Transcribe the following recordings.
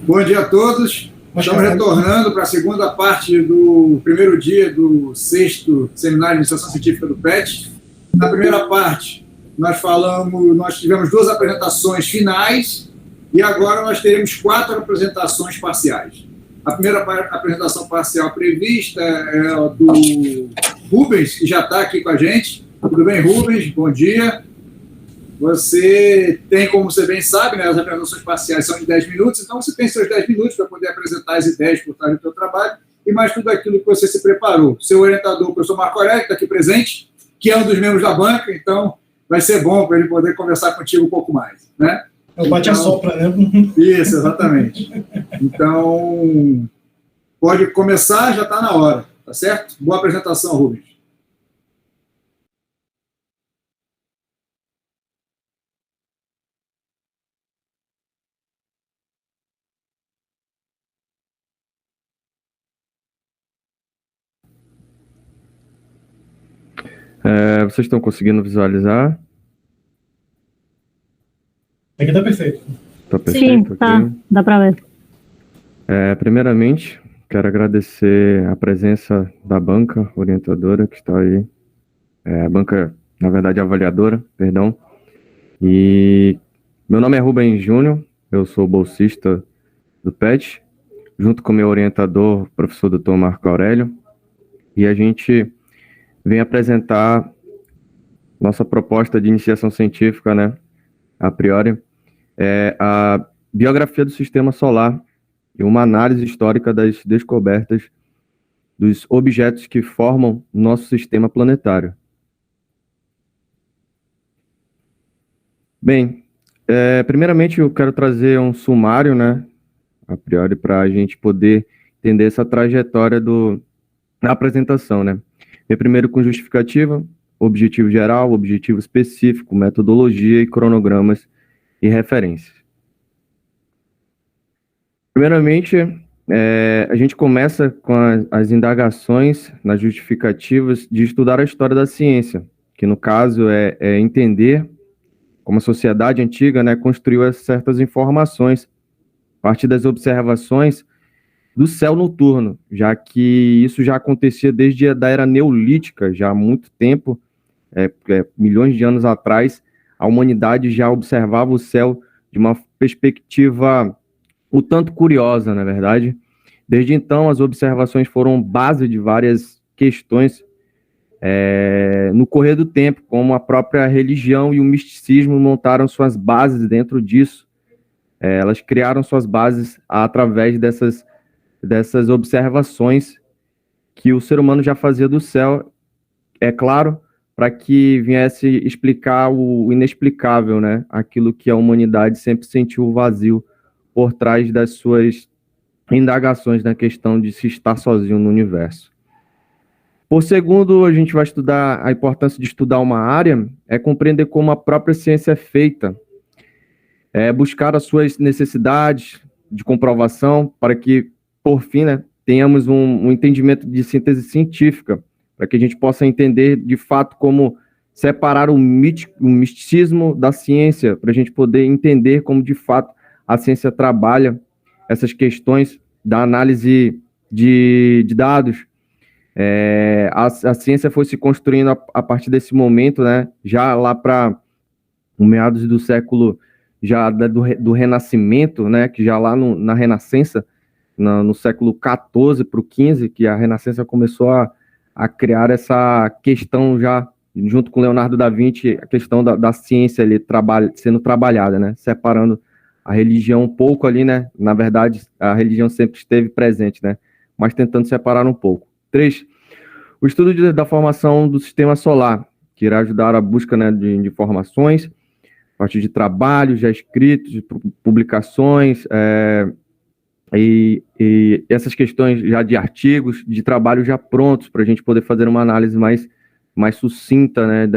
Bom dia a todos. Estamos retornando para a segunda parte do primeiro dia do 6º Seminário de Iniciação Científica do PET. Na primeira parte, nós tivemos 2 apresentações finais e agora nós teremos 4 apresentações parciais. A primeira apresentação parcial prevista é a do Rubens, que já está aqui com a gente. Tudo bem, Rubens? Bom dia. Você tem, como você bem sabe, né, as apresentações parciais são de 10 minutos, então você tem seus 10 minutos para poder apresentar as ideias por trás do seu trabalho e mais tudo aquilo que você se preparou. Seu orientador, o professor Marco Aurélio, que está aqui presente, que é um dos membros da banca, então vai ser bom para ele poder conversar contigo um pouco mais, né? É o bate-a-sopra, né? Isso, exatamente. Então, pode começar, já está na hora, tá certo? Boa apresentação, Rubens. Vocês estão conseguindo visualizar? Aqui tá perfeito. Tá perfeito? Sim, tá. Okay. Dá para ver. Primeiramente, quero agradecer a presença da banca orientadora que está aí. A banca, na verdade, avaliadora, perdão. E meu nome é Rubens Júnior, eu sou bolsista do PET, junto com meu orientador, professor Dr. Marco Aurélio, e a gente vem apresentar nossa proposta de iniciação científica, né, a priori, a biografia do Sistema Solar e uma análise histórica das descobertas dos objetos que formam nosso sistema planetário. Bem, primeiramente eu quero trazer um sumário, né, a priori, para a gente poder entender essa trajetória da apresentação, né. Primeiro com justificativa, objetivo geral, objetivo específico, metodologia e cronogramas e referências. Primeiramente, a gente começa com as indagações nas justificativas de estudar a história da ciência, que no caso é entender como a sociedade antiga, né, construiu certas informações a partir das observações do céu noturno, já que isso já acontecia desde a era neolítica, já há muito tempo, milhões de anos atrás, a humanidade já observava o céu de uma perspectiva um tanto curiosa, na verdade. Desde então, as observações foram base de várias questões no correr do tempo, como a própria religião e o misticismo montaram suas bases dentro disso. Elas criaram suas bases através dessas observações que o ser humano já fazia do céu, é claro, para que viesse explicar o inexplicável, né? Aquilo que a humanidade sempre sentiu vazio por trás das suas indagações na questão de se estar sozinho no universo. Por segundo, a gente vai estudar a importância de estudar uma área, compreender como a própria ciência é feita, buscar as suas necessidades de comprovação para que, por fim, né, tenhamos um entendimento de síntese científica, para que a gente possa entender, de fato, como separar o misticismo da ciência, para a gente poder entender como, de fato, a ciência trabalha essas questões da análise de dados. A ciência foi se construindo a partir desse momento, né, já lá para meados do século, já do Renascimento, né, que já lá na Renascença, no século XIV para o XV, que a Renascença começou a criar essa questão já, junto com Leonardo da Vinci, a questão da ciência ali sendo trabalhada, né? Separando a religião um pouco ali, né? Na verdade, a religião sempre esteve presente, né? Mas tentando separar um pouco. 3. O estudo da formação do sistema solar, que irá ajudar a busca, né, de informações, a partir de trabalhos já escritos, de publicações, e essas questões já de artigos, de trabalhos já prontos, para a gente poder fazer uma análise mais sucinta, né,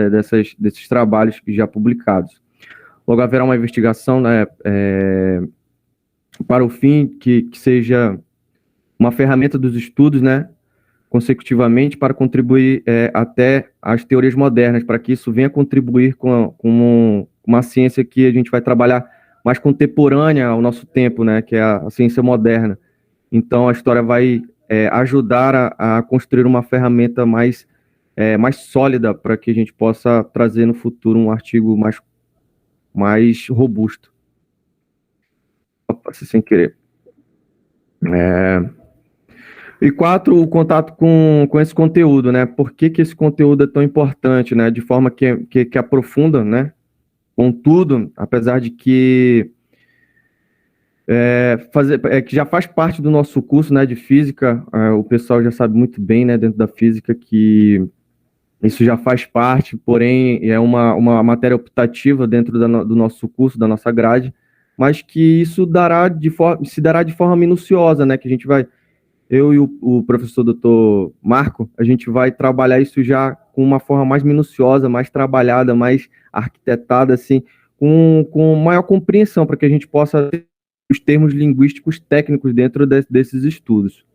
desses trabalhos já publicados. Logo, haverá uma investigação, né, para o fim que seja uma ferramenta dos estudos, né, consecutivamente, para contribuir até as teorias modernas, para que isso venha contribuir com uma ciência que a gente vai trabalhar mais contemporânea ao nosso tempo, né, que é a ciência moderna. Então, a história vai ajudar a construir uma ferramenta mais sólida para que a gente possa trazer no futuro um artigo mais robusto. Opa, sem querer. E 4, o contato com esse conteúdo, né? Por que esse conteúdo é tão importante, né? De forma que aprofunda, né? Contudo, apesar de que que já faz parte do nosso curso, né, de física, o pessoal já sabe muito bem, né, dentro da física, que isso já faz parte, porém é uma matéria optativa dentro do nosso curso, da nossa grade, mas que isso se dará de forma minuciosa, né, que a gente vai, eu e o professor Dr. Marco, a gente vai trabalhar isso já com uma forma mais minuciosa, mais trabalhada, mais arquitetada, assim, com maior compreensão, para que a gente possa ter os termos linguísticos técnicos dentro desses estudos.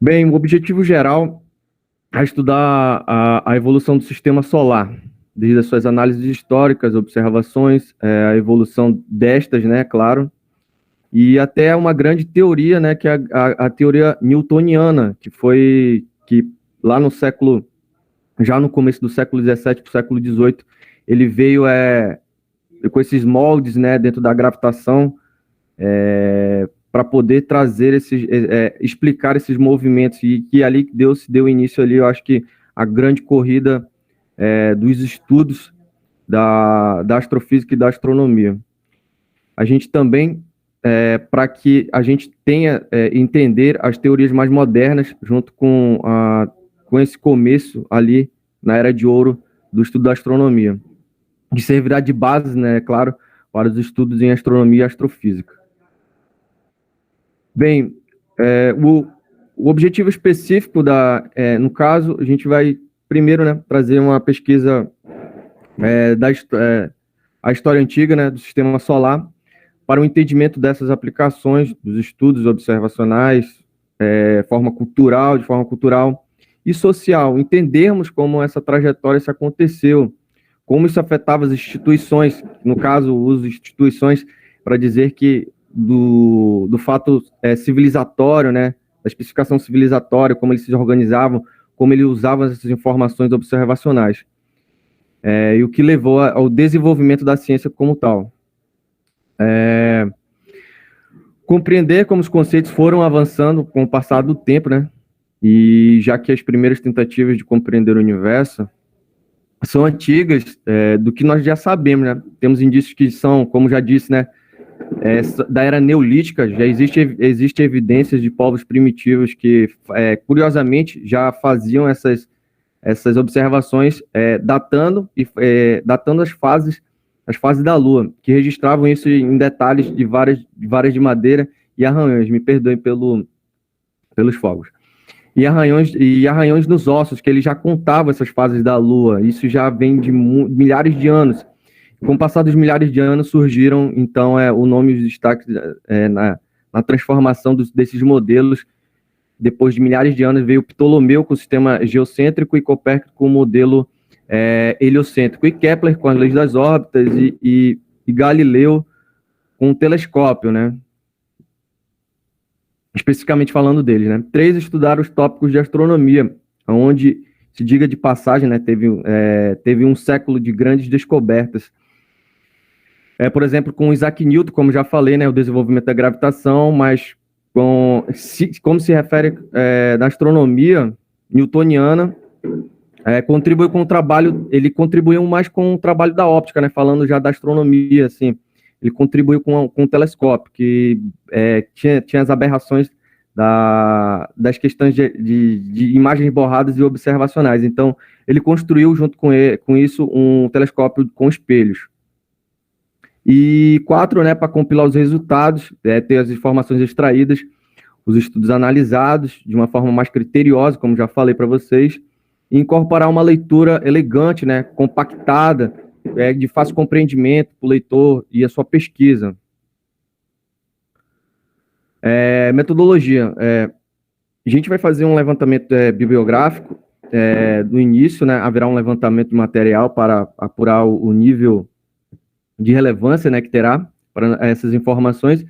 Bem, o objetivo geral é estudar a evolução do sistema solar, desde as suas análises históricas, observações, a evolução destas, né, claro, e até uma grande teoria, né, que é a teoria newtoniana, que lá no século, já no começo do século XVII para o século XVIII, ele veio com esses moldes, né, dentro da gravitação, para poder trazer explicar esses movimentos, e que ali se deu início ali, eu acho que a grande corrida dos estudos da astrofísica e da astronomia. A gente também, para que a gente tenha entender as teorias mais modernas, junto com esse começo ali, na Era de Ouro, do estudo da astronomia, que servirá de base, né, claro, para os estudos em astronomia e astrofísica. Bem, o objetivo específico no caso, a gente vai primeiro, né, trazer uma pesquisa a história antiga, né, do sistema solar, para o entendimento dessas aplicações, dos estudos observacionais, de forma cultural e social, entendermos como essa trajetória se aconteceu, como isso afetava as instituições, no caso, uso instituições para dizer que do fato civilizatório, né, da especificação civilizatória, como eles se organizavam, como eles usavam essas informações observacionais, e o que levou ao desenvolvimento da ciência como tal. Compreender como os conceitos foram avançando com o passar do tempo, né, e já que as primeiras tentativas de compreender o universo são antigas, do que nós já sabemos, né? Temos indícios que são, como já disse, né, da era neolítica. Já existe evidências de povos primitivos que, curiosamente, já faziam essas observações, datando as fases da Lua, que registravam isso em detalhes de varas de madeira e arranhões, me perdoem pelos fogos. E arranhões nos ossos, que ele já contava essas fases da Lua. Isso já vem de milhares de anos. Com o passar dos milhares de anos, surgiram, então, o nome e os destaques na transformação desses modelos. Depois de milhares de anos, veio Ptolomeu com o sistema geocêntrico e Copérnico com o modelo heliocêntrico, e Kepler com as leis das órbitas, e Galileu com o telescópio, né? Especificamente falando deles, né? 3, estudaram os tópicos de astronomia, onde, se diga de passagem, né, teve um século de grandes descobertas. Por exemplo, com Isaac Newton, como já falei, né, o desenvolvimento da gravitação, mas como se refere da astronomia newtoniana, contribuiu com o trabalho, ele contribuiu mais com o trabalho da óptica, né, falando já da astronomia, assim. Ele contribuiu com o telescópio, que tinha as aberrações das questões de imagens borradas e observacionais. Então, ele construiu, junto com isso, um telescópio com espelhos. E 4, né, para compilar os resultados, ter as informações extraídas, os estudos analisados de uma forma mais criteriosa, como já falei para vocês, e incorporar uma leitura elegante, né, compactada, de fácil compreendimento para o leitor e a sua pesquisa. Metodologia. A gente vai fazer um levantamento bibliográfico do início, né? Haverá um levantamento de material para apurar o nível de relevância, né, que terá para essas informações,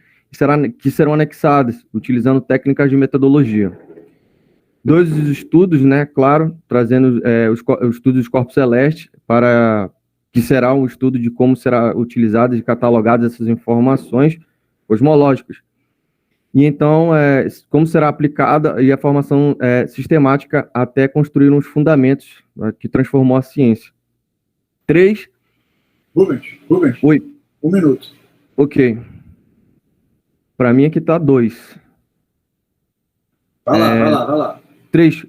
que serão anexadas, utilizando técnicas de metodologia. 2 estudos, né, claro, trazendo o estudo dos corpos celestes, que será um estudo de como será utilizada e catalogada essas informações cosmológicas. E então, como será aplicada e a formação sistemática até construir uns fundamentos, né, que transformou a ciência. 3. Rubens. Oi. 1 minuto. Ok. Para mim aqui está 2. Vai lá. 3.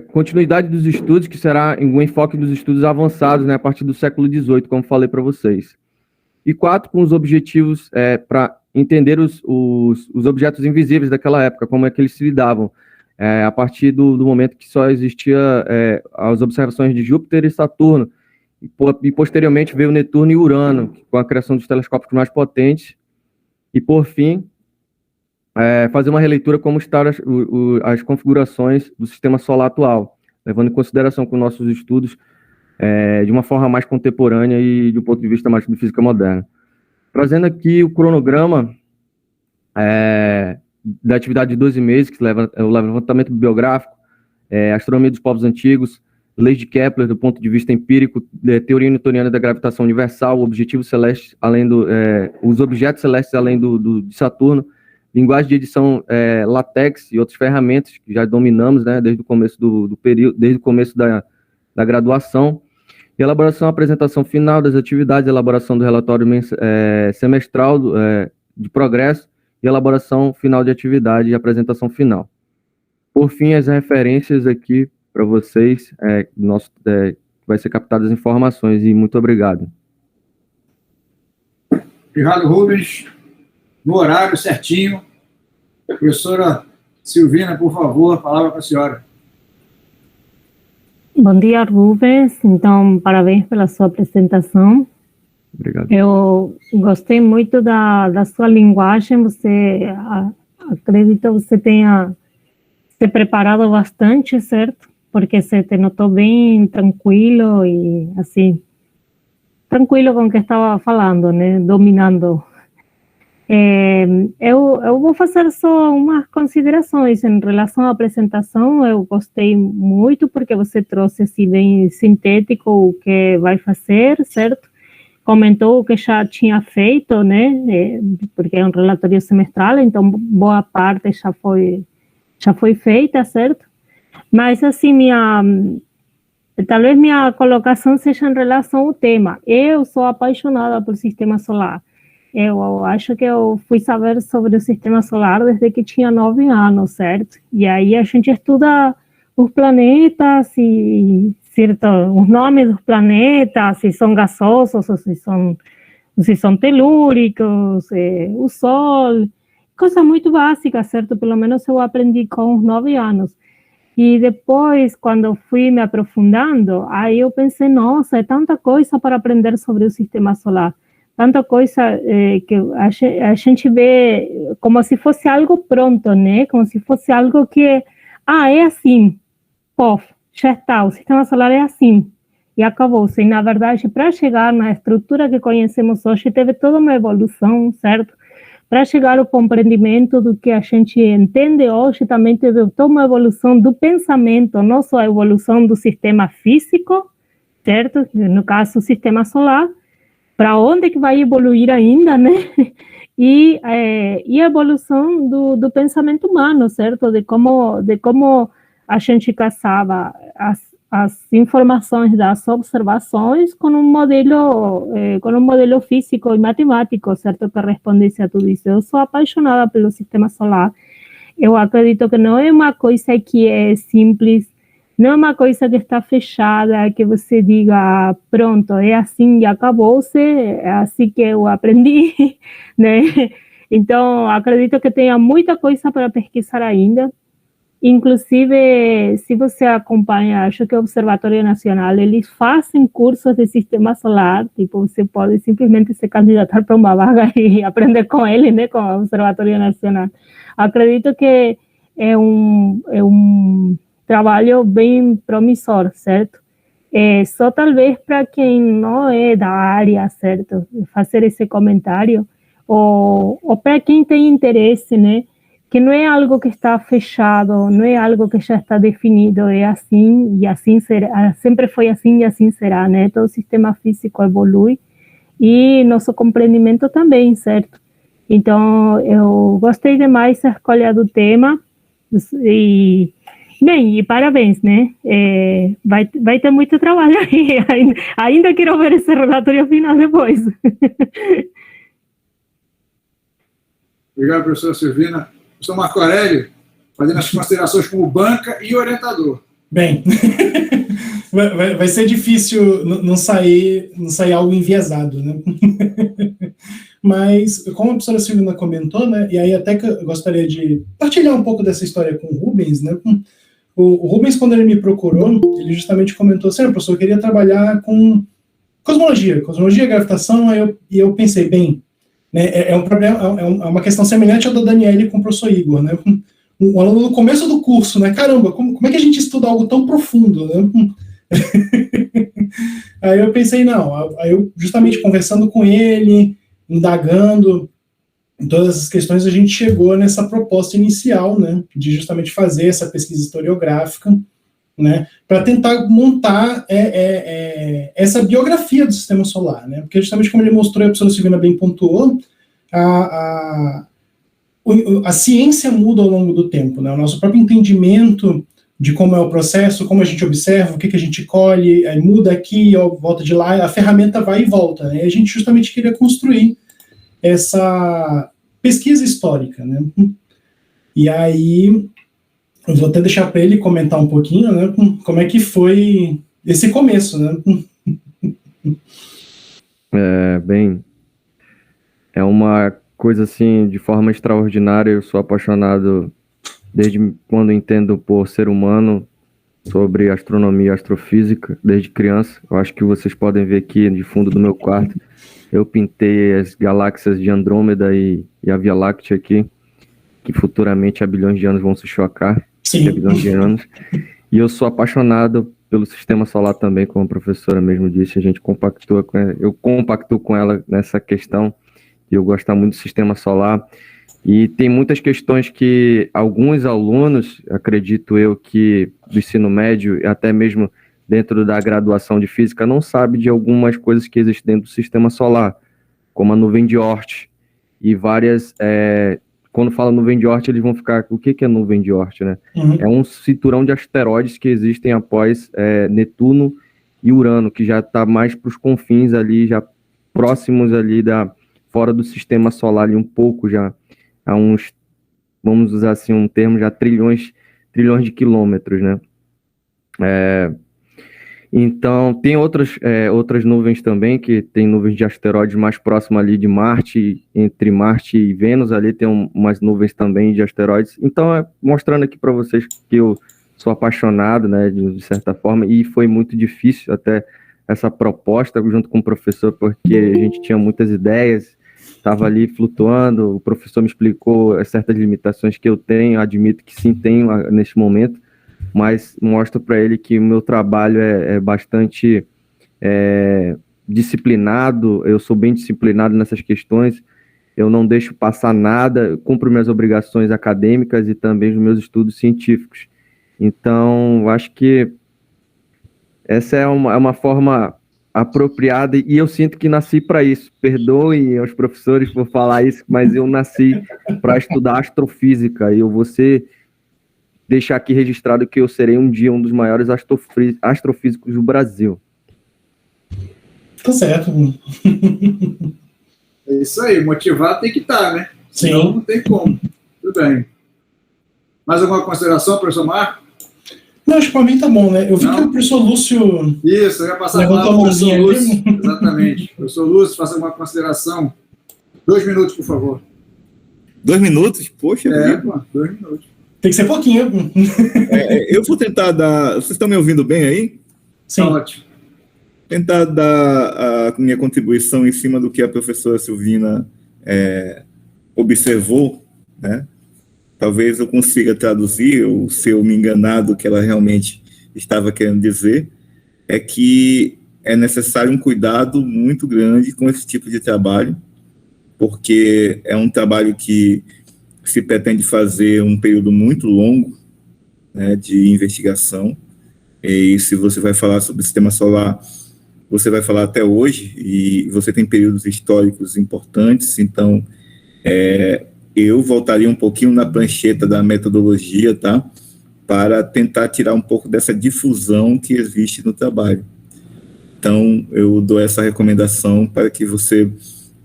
Continuidade dos estudos, que será um enfoque dos estudos avançados, né, a partir do século XVIII, como falei para vocês. E 4, com os objetivos para entender os objetos invisíveis daquela época, como é que eles se lidavam, a partir do momento que só existia as observações de Júpiter e Saturno, e posteriormente veio Netuno e Urano, com a criação dos telescópios mais potentes, e por fim, fazer uma releitura como estão as configurações do sistema solar atual, levando em consideração com nossos estudos de uma forma mais contemporânea e de um ponto de vista mais de física moderna. Trazendo aqui o cronograma da atividade de 12 meses, que leva o levantamento bibliográfico, astronomia dos povos antigos, leis de Kepler do ponto de vista empírico, teoria newtoniana da gravitação universal, objetivos celestes, os objetos celestes além de Saturno, linguagem de edição LaTeX e outras ferramentas que já dominamos, né, desde o começo do período, desde o começo da graduação, e elaboração, apresentação final das atividades, elaboração do relatório semestral de progresso e elaboração final de atividade e apresentação final. Por fim, as referências aqui para vocês, vai ser captadas as informações, e muito obrigado. Obrigado, Rubens. No horário certinho. Professora Silvina, por favor, a palavra para a senhora. Bom dia, Rubens. Então, parabéns pela sua apresentação. Obrigado. Eu gostei muito da sua linguagem. Acredito que você tenha se preparado bastante, certo? Porque você te notou bem tranquilo e, assim, tranquilo com o que estava falando, né? Dominando. Eu vou fazer só umas considerações em relação à apresentação. Eu gostei muito porque você trouxe assim, bem sintético o que vai fazer, certo? Comentou o que já tinha feito, né? Porque é um relatório semestral, então boa parte já foi feita, certo? Mas assim, talvez minha colocação seja em relação ao tema. Eu sou apaixonada por sistema solar. Eu acho que eu fui saber sobre o sistema solar desde que tinha 9 anos, certo? E aí a gente estuda os planetas, certo? Os nomes dos planetas, se são gasosos ou se são telúricos, o Sol, coisa muito básica, certo? Pelo menos eu aprendi com os 9 anos. E depois, quando eu fui me aprofundando, aí eu pensei, nossa, é tanta coisa para aprender sobre o sistema solar. Tanta coisa que a gente vê como se fosse algo pronto, né? Como se fosse algo que, é assim, já está, o sistema solar é assim, e acabou-se. E, na verdade, para chegar na estrutura que conhecemos hoje, teve toda uma evolução, certo? Para chegar ao compreendimento do que a gente entende hoje, também teve toda uma evolução do pensamento, não só a evolução do sistema físico, certo? No caso, o sistema solar, para onde que vai evoluir ainda, né? E a evolução do pensamento humano, certo? De como a gente casava as informações das observações com um modelo físico e matemático, certo? Que respondesse a tudo isso. Eu sou apaixonada pelo sistema solar. Eu acredito que não é uma coisa que é simples, não é uma coisa que está fechada, que você diga, pronto, é assim e acabou-se, é assim que eu aprendi, né? Então, acredito que tenha muita coisa para pesquisar ainda. Inclusive, se você acompanha, acho que o Observatório Nacional, eles fazem cursos de sistema solar, tipo, você pode simplesmente se candidatar para uma vaga e aprender com ele, né, com o Observatório Nacional. Acredito que é um trabalho bem promissor, certo? Só talvez para quem não é da área, certo? Fazer esse comentário, ou para quem tem interesse, né? Que não é algo que está fechado, não é algo que já está definido, é assim e assim será, sempre foi assim e assim será, né? Todo o sistema físico evolui e nosso compreendimento também, certo? Então, eu gostei demais da escolha do tema e, bem, e parabéns, né? Vai ter muito trabalho aí, ainda quero ver esse relatório final depois. Obrigado, professora Silvina. Professor Marco Aurélio, fazendo as considerações como banca e orientador. Bem, vai ser difícil não sair algo enviesado, né? Mas, como a professora Silvina comentou, né, e aí até que eu gostaria de partilhar um pouco dessa história com o Rubens, né? O Rubens, quando ele me procurou, ele justamente comentou assim, professor, eu queria trabalhar com cosmologia, gravitação, e eu pensei, bem, né, é um problema, é uma questão semelhante à da Daniele com o professor Igor, né? O aluno no começo do curso, né? Caramba, como é que a gente estuda algo tão profundo, né? Aí eu pensei, não, aí eu justamente conversando com ele, indagando em todas as questões, a gente chegou nessa proposta inicial, né? De justamente fazer essa pesquisa historiográfica, né? Para tentar montar essa biografia do Sistema Solar, né? Porque justamente como ele mostrou, a professora Silvina bem pontuou, a ciência muda ao longo do tempo, né? O nosso próprio entendimento de como é o processo, como a gente observa, o que a gente colhe, aí muda aqui, volta de lá, a ferramenta vai e volta, né? E a gente justamente queria construir essa pesquisa histórica, né? E aí, eu vou até deixar para ele comentar um pouquinho, né? Como é que foi esse começo, né? Bem, é uma coisa assim, de forma extraordinária. Eu sou apaixonado desde quando entendo por ser humano, sobre astronomia e astrofísica, desde criança. Eu acho que vocês podem ver aqui de fundo do meu quarto, eu pintei as galáxias de Andrômeda e a Via Láctea aqui, que futuramente há bilhões de anos vão se chocar. Sim. Há bilhões de anos. E eu sou apaixonado pelo Sistema Solar também, como a professora mesmo disse, eu compactuo com ela nessa questão, de eu gostar muito do Sistema Solar. E tem muitas questões que alguns alunos, acredito eu, que do ensino médio, até mesmo dentro da graduação de física, não sabem de algumas coisas que existem dentro do Sistema Solar, como a nuvem de Oort, e várias... quando fala nuvem de Oort, eles vão ficar... O que é nuvem de Oort, né? Uhum. É um cinturão de asteroides que existem após Netuno e Urano, que já está mais para os confins ali, já próximos ali fora do Sistema Solar, ali um pouco já, a uns, vamos usar assim um termo, já trilhões de quilômetros, né? Então, tem outras nuvens também, que tem nuvens de asteroides mais próximas ali de Marte, entre Marte e Vênus, ali tem umas nuvens também de asteroides. Então, mostrando aqui para vocês que eu sou apaixonado, né, de certa forma, e foi muito difícil até essa proposta junto com o professor, porque a gente tinha muitas ideias, estava ali flutuando, o professor me explicou as certas limitações que eu tenho, admito que sim, tenho neste momento, mas mostro para ele que o meu trabalho é bastante disciplinado, eu sou bem disciplinado nessas questões, eu não deixo passar nada, cumpro minhas obrigações acadêmicas e também os meus estudos científicos. Então, acho que essa é uma forma apropriada, e eu sinto que nasci para isso. Perdoem aos professores por falar isso, mas eu nasci para estudar astrofísica, e eu vou deixar aqui registrado que eu serei um dia um dos maiores astrofísicos do Brasil. Tá certo. É isso aí, motivado tem que estar, né? Sim. Senão não tem como. Tudo bem. Mais alguma consideração, professor Marco? Não, acho que para mim tá bom, né? Eu vi que o professor Lúcio... Isso, eu ia passar a palavra para o professor Lúcio. Exatamente. Professor Lúcio, faça alguma consideração. 2 minutos, por favor. 2 minutos? Poxa. 2 minutos. Tem que ser pouquinho. Eu vou tentar dar... Vocês estão me ouvindo bem aí? Sim. Ótimo. Tentar dar a minha contribuição em cima do que a professora Silvina observou, né? Talvez eu consiga traduzir, ou se eu me enganar do que ela realmente estava querendo dizer. é que é necessário um cuidado muito grande com esse tipo de trabalho, porque é um trabalho que se pretende fazer um período muito longo, né, de investigação, e se você vai falar sobre o sistema solar, você vai falar até hoje, e você tem períodos históricos importantes, então eu voltaria um pouquinho na prancheta da metodologia, tá? Para tentar tirar um pouco dessa difusão que existe no trabalho. Então, eu dou essa recomendação para que você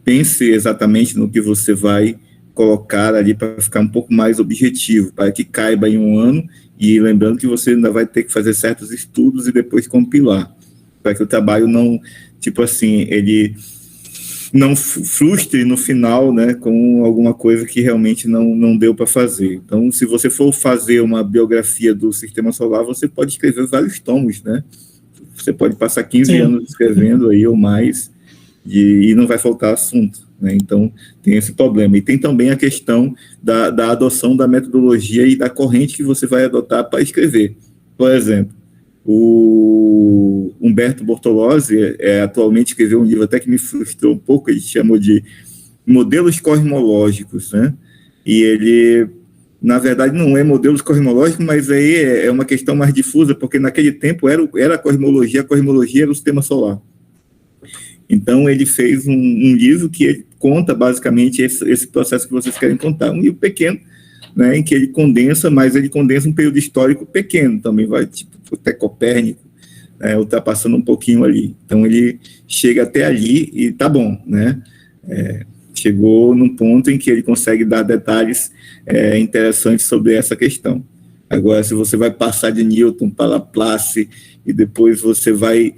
pense exatamente no que você vai colocar ali para ficar um pouco mais objetivo, para que caiba em um ano, e lembrando que você ainda vai ter que fazer certos estudos e depois compilar, para que o trabalho não, tipo assim, ele não frustre no final, né, com alguma coisa que realmente não deu para fazer. Então, se você for fazer uma biografia do Sistema Solar, você pode escrever vários tomos, né? Você pode passar 15 anos escrevendo aí ou mais, e não vai faltar assunto, né? Então, tem esse problema. E tem também a questão da adoção da metodologia e da corrente que você vai adotar para escrever. Por exemplo, o Humberto Bortolozzi atualmente escreveu um livro até que me frustrou um pouco, ele chamou de Modelos Cosmológicos, né? E ele, na verdade, não é modelos cosmológicos, mas aí é uma questão mais difusa, porque naquele tempo era a cosmologia era o sistema solar. Então, ele fez um livro que ele conta, basicamente, esse processo que vocês querem contar. Um livro pequeno, né, em que ele condensa, mas ele condensa um período histórico pequeno, também vai, tipo, até Copérnico, ultrapassando um pouquinho ali. Então, ele chega até ali e tá bom, né? Chegou num ponto em que ele consegue dar detalhes interessantes sobre essa questão. Agora, se você vai passar de Newton para Laplace e depois você vai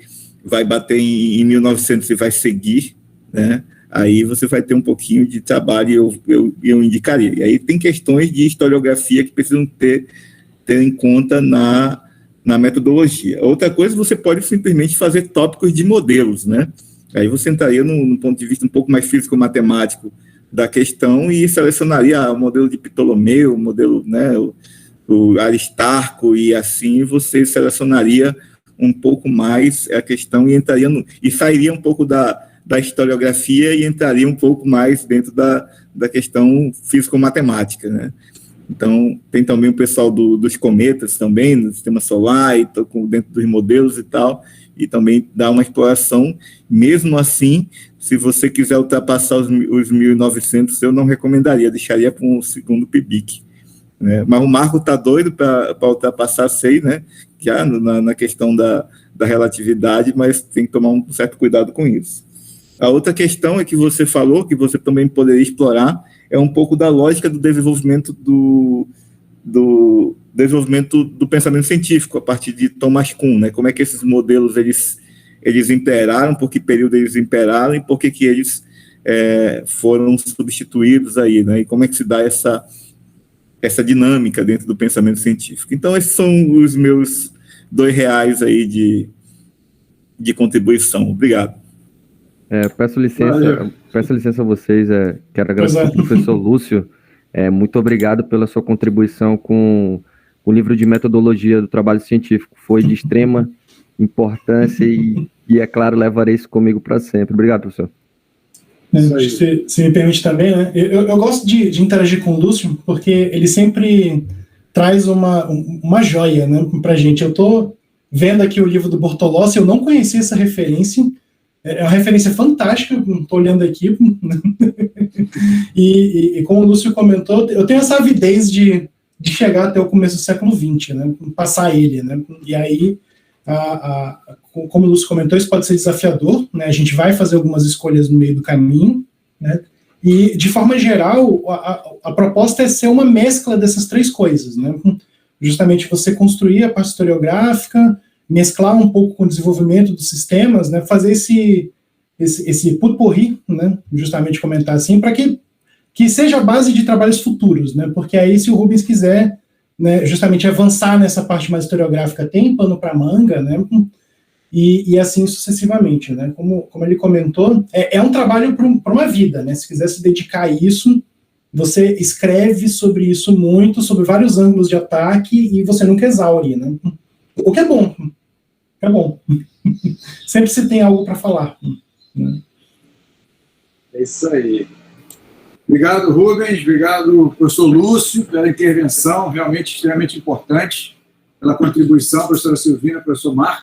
bater em 1900 e vai seguir, né? Aí você vai ter um pouquinho de trabalho e eu indicaria. E aí tem questões de historiografia que precisam ter em conta na metodologia. Outra coisa, você pode simplesmente fazer tópicos de modelos, né? Aí você entraria num ponto de vista um pouco mais físico-matemático da questão e selecionaria o modelo de Ptolomeu, o modelo, né, o Aristarco, e assim você selecionaria um pouco mais a questão e sairia um pouco da historiografia e entraria um pouco mais dentro da questão físico-matemática, né? Então, tem também o pessoal dos cometas também, no sistema solar, e dentro dos modelos e tal, e também dá uma exploração. Mesmo assim, se você quiser ultrapassar os 1900, eu não recomendaria, deixaria para um segundo PIBIC, né? Mas o Marco está doido para ultrapassar 6, né? Já na questão da relatividade, mas tem que tomar um certo cuidado com isso. A outra questão é que você falou, que você também poderia explorar, é um pouco da lógica do desenvolvimento do pensamento científico, a partir de Thomas Kuhn, né? Como é que esses modelos eles imperaram, por que período eles imperaram e por que eles foram substituídos aí, né? E como é que se dá essa dinâmica dentro do pensamento científico. Então, esses são os meus R$2 aí de contribuição. Obrigado. Peço licença a vocês, quero agradecer ao professor Lúcio, muito obrigado pela sua contribuição com o livro de metodologia do trabalho científico, foi de extrema importância e é claro, levarei isso comigo para sempre. Obrigado, professor. Se me permite também, né? Eu gosto de interagir com o Lúcio, porque ele sempre traz uma joia, né, para a gente. Eu estou vendo aqui o livro do Bortolozzi, eu não conhecia essa referência, é uma referência fantástica, estou olhando aqui, e como o Lúcio comentou, eu tenho essa avidez de chegar até o começo do século XX, né, passar ele, né, e aí, como o Lúcio comentou, isso pode ser desafiador, né, a gente vai fazer algumas escolhas no meio do caminho, né, e, de forma geral, a proposta é ser uma mescla dessas três coisas, né, justamente você construir a parte historiográfica, mesclar um pouco com o desenvolvimento dos sistemas, né, fazer esse putporri, né, justamente comentar assim, para que seja a base de trabalhos futuros, né, porque aí se o Rubens quiser, né, justamente avançar nessa parte mais historiográfica, tem pano para manga, né, e assim sucessivamente, né, como ele comentou, é um trabalho para uma vida, né, se quiser se dedicar a isso, você escreve sobre isso muito, sobre vários ângulos de ataque, e você nunca exaure, né, o que é bom. É bom. Sempre se tem algo para falar. Né? É isso aí. Obrigado, Rubens. Obrigado, professor Lúcio, pela intervenção, realmente extremamente importante, pela contribuição, professora Silvina, professor Marcos.